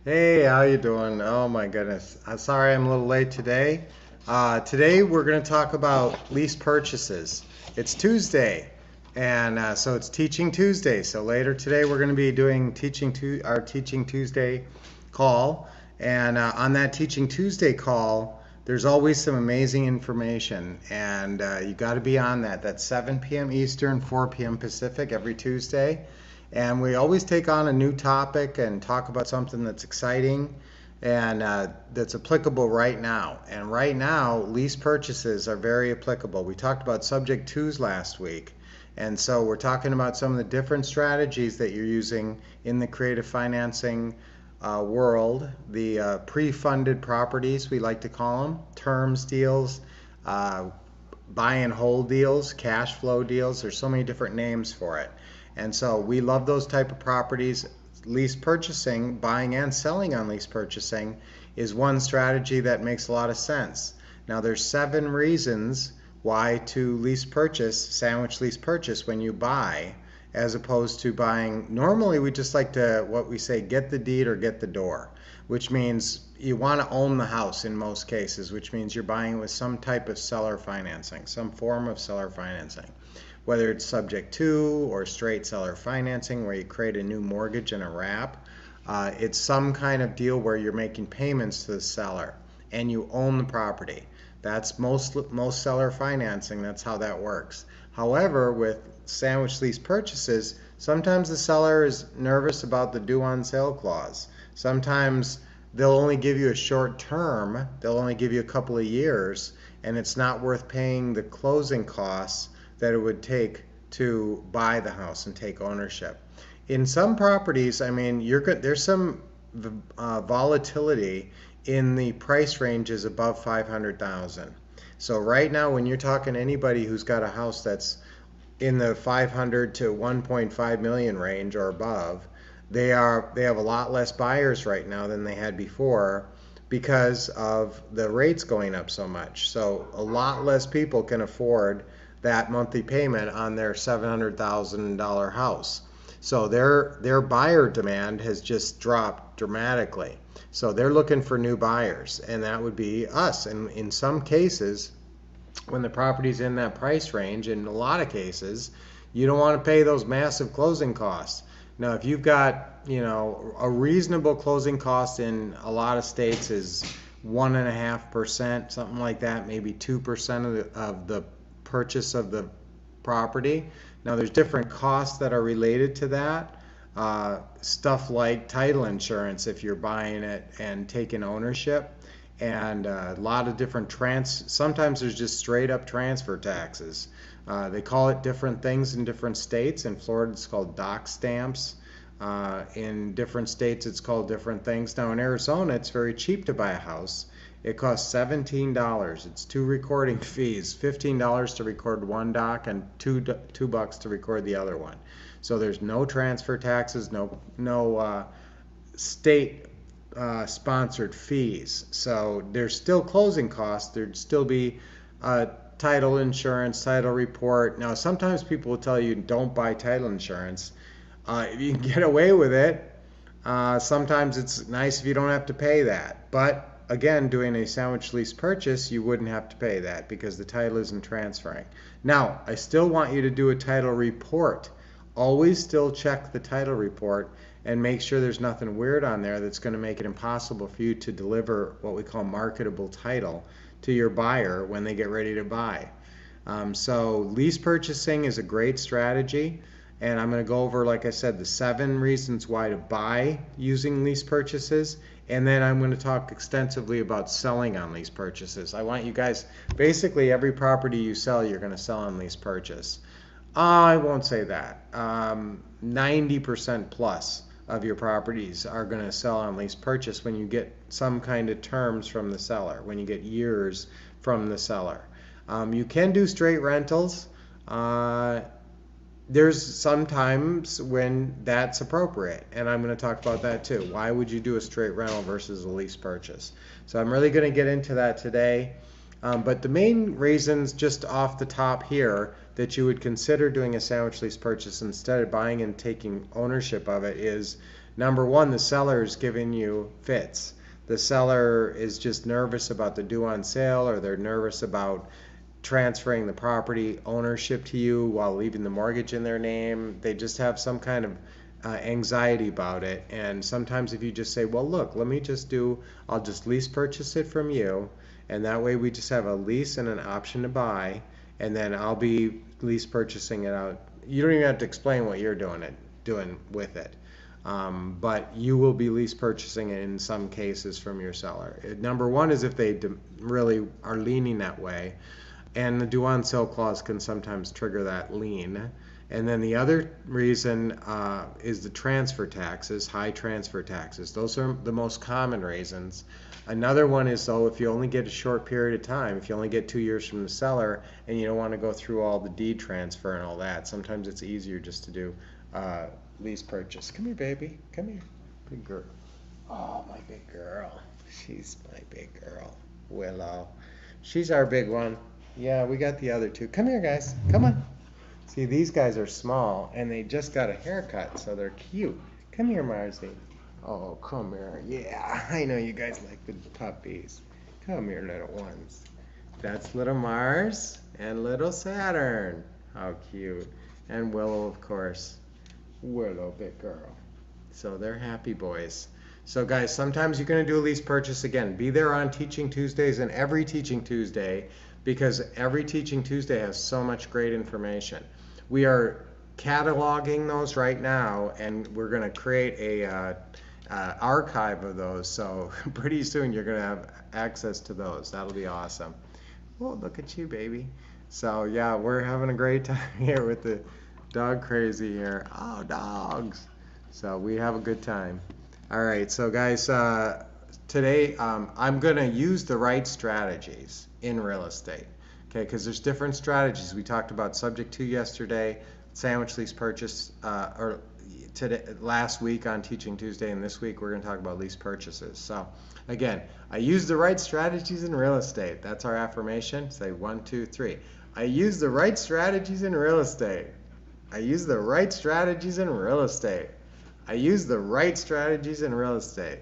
Hey, how you doing? Oh my goodness. I'm sorry I'm a little late today. Today we're going to talk about lease purchases. It's Tuesday, and so it's Teaching Tuesday. So later today we're going to be doing our Teaching Tuesday call, and on that Teaching Tuesday call, there's always some amazing information, and you got to be on that. That's 7 p.m. Eastern, 4 p.m. Pacific every Tuesday. And we always take on a new topic and talk about something that's exciting and that's applicable right now. And right now, lease purchases are very applicable. We talked about subject twos last week. And so we're talking about some of the different strategies that you're using in the creative financing world, the pre-funded properties, we like to call them, terms deals, uh, buy and hold deals, cash flow deals. There's so many different names for it. And so we love those type of properties. Lease purchasing, buying and selling on lease purchasing is one strategy that makes a lot of sense. Now there's 7 reasons why to lease purchase, sandwich lease purchase when you buy, as opposed to buying. Normally we just like to, what we say, get the deed or get the door, which means you want to own the house in most cases, which means you're buying with some type of seller financing, some form of seller financing. Whether it's subject to or straight seller financing where you create a new mortgage and a wrap, it's some kind of deal where you're making payments to the seller and you own the property. That's most seller financing, that's how that works. However, with sandwich lease purchases, sometimes the seller is nervous about the due on sale clause. Sometimes they'll only give you a short term, they'll only give you a couple of years, and it's not worth paying the closing costs that it would take to buy the house and take ownership. In some properties, I mean, there's some volatility in the price ranges above 500,000. So right now, when you're talking to anybody who's got a house that's in the 500 to 1.5 million range or above, they have a lot less buyers right now than they had before because of the rates going up so much. So a lot less people can afford that monthly payment on their $700,000 house. So their buyer demand has just dropped dramatically. So they're looking for new buyers, and that would be us. And in some cases, when the property's in that price range, in a lot of cases, you don't want to pay those massive closing costs. Now, if you've got, a reasonable closing cost in a lot of states is 1.5%, something like that, maybe 2% of the purchase of the property. Now there's different costs that are related to that. Stuff like title insurance if you're buying it and taking ownership, and a lot of different sometimes there's just straight up transfer taxes. They call it different things in different states. In Florida it's called dock stamps. In different states it's called different things. Now in Arizona it's very cheap to buy a house. It costs $17. It's 2 recording fees, $15 to record one dock and $2 to record the other one. So there's no transfer taxes, no state sponsored fees. So there's still closing costs. There'd still be title insurance, title report. Now sometimes people will tell you don't buy title insurance. If you can get away with it, sometimes it's nice if you don't have to pay that. But again, doing a sandwich lease purchase, you wouldn't have to pay that because the title isn't transferring. Now, I still want you to do a title report. Always still check the title report and make sure there's nothing weird on there that's going to make it impossible for you to deliver what we call marketable title to your buyer when they get ready to buy. So lease purchasing is a great strategy. And I'm going to go over, like I said, the 7 reasons why to buy using lease purchases. And then I'm going to talk extensively about selling on lease purchases. I want you guys, basically every property you sell, you're going to sell on lease purchase. I won't say that. 90% plus of your properties are going to sell on lease purchase when you get some kind of terms from the seller, when you get years from the seller. You can do straight rentals. There's sometimes when that's appropriate, and I'm going to talk about that too. Why would you do a straight rental versus a lease purchase? So I'm really going to get into that today. But the main reasons just off the top here that you would consider doing a sandwich lease purchase instead of buying and taking ownership of it is Number one, the seller is giving you fits. The seller is just nervous about the due on sale, or they're nervous about transferring the property ownership to you while leaving the mortgage in their name. They just have some kind of anxiety about it. And sometimes if you just say, well, look, I'll just lease purchase it from you, and that way we just have a lease and an option to buy, and then I'll be lease purchasing it out. You don't even have to explain what you're doing with it. But you will be lease purchasing it in some cases from your seller. Number one is if they really are leaning that way, and the due on sale clause can sometimes trigger that lien. And then the other reason is the transfer taxes, high transfer taxes. Those are the most common reasons. Another one is, though, if you only get a short period of time, if you only get 2 years from the seller and you don't want to go through all the deed transfer and all that, sometimes it's easier just to do lease purchase. Come here, baby. Come here. Big girl. Oh, my big girl. She's my big girl. Willow. She's our big one. Yeah, we got the other two. Come here, guys. Come on. See, these guys are small, and they just got a haircut, so they're cute. Come here, Marcy. Oh, come here. Yeah, I know you guys like the puppies. Come here, little ones. That's little Mars and little Saturn. How cute. And Willow, of course. Willow, big girl. So they're happy boys. So guys, sometimes you're going to do a lease purchase again. Be there on Teaching Tuesdays and every Teaching Tuesday, because every Teaching Tuesday has so much great information. We are cataloging those right now, and we're going to create a archive of those. So pretty soon you're going to have access to those. That'll be awesome. Oh, look at you, baby. So yeah, we're having a great time here with the dog crazy here. Oh, dogs. So we have a good time. All right, so guys, today I'm going to use the right strategies in real estate. Okay, because there's different strategies. We talked about subject to yesterday, sandwich lease purchase, or today, last week on Teaching Tuesday, and this week we're going to talk about lease purchases. So again, I use the right strategies in real estate. That's our affirmation. Say 1, 2, 3. I use the right strategies in real estate. I use the right strategies in real estate. I use the right strategies in real estate.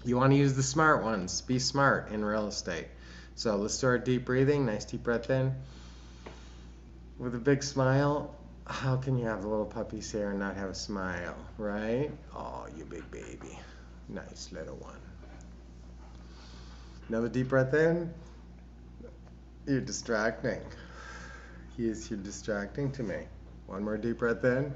You want to use the smart ones. Be smart in real estate. So let's do our deep breathing. Nice deep breath in. With a big smile. How can you have the little puppies here and not have a smile, right? Oh, you big baby. Nice little one. Another deep breath in. You're distracting. Yes, you're distracting to me. One more deep breath in.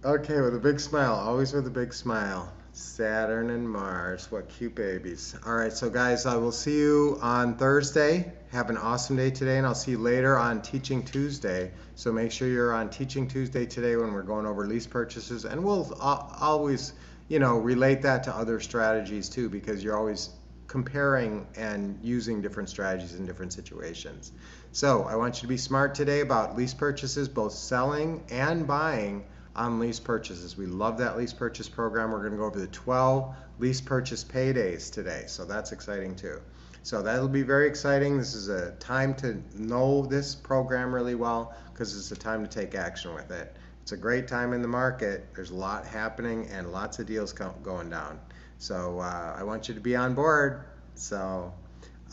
Okay, with a big smile. Always with a big smile. Saturn and Mars. What cute babies. All right, so guys, I will see you on Thursday. Have an awesome day today, and I'll see you later on Teaching Tuesday. So make sure you're on Teaching Tuesday today when we're going over lease purchases, and we'll always, relate that to other strategies too, because you're always comparing and using different strategies in different situations. So I want you to be smart today about lease purchases, both selling and buying on lease purchases. We love that lease purchase program. We're going to go over the 12 lease purchase paydays today, so that's exciting too. So that'll be very exciting. This is a time to know this program really well, because it's a time to take action with it. It's a great time in the market. There's a lot happening and lots of deals going down. So I want you to be on board. So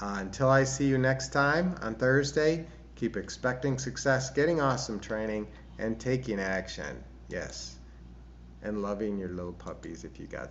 until I see you next time on Thursday, keep expecting success, getting awesome training, and taking action. Yes. And loving your little puppies if you got